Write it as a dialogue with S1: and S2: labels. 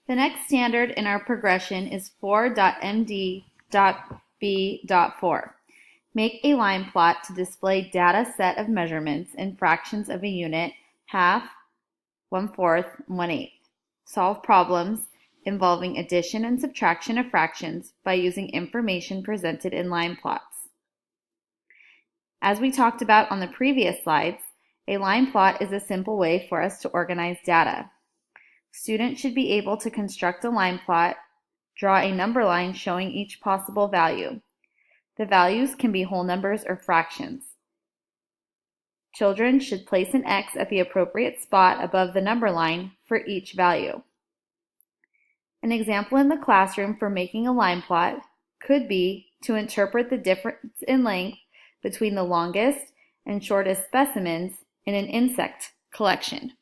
S1: The next standard in our progression is 4.md.b.4. Make a line plot to display data set of measurements in fractions of a unit, half, 1/4, 1/8. Solve problems involving addition and subtraction of fractions by using information presented in line plots. As we talked about on the previous slides, a line plot is a simple way for us to organize data. Students should be able to construct a line plot, draw a number line showing each possible value. The values can be whole numbers or fractions. Children should place an X at the appropriate spot above the number line for each value. An example in the classroom for making a line plot could be to interpret the difference in length between the longest and shortest specimens in an insect collection.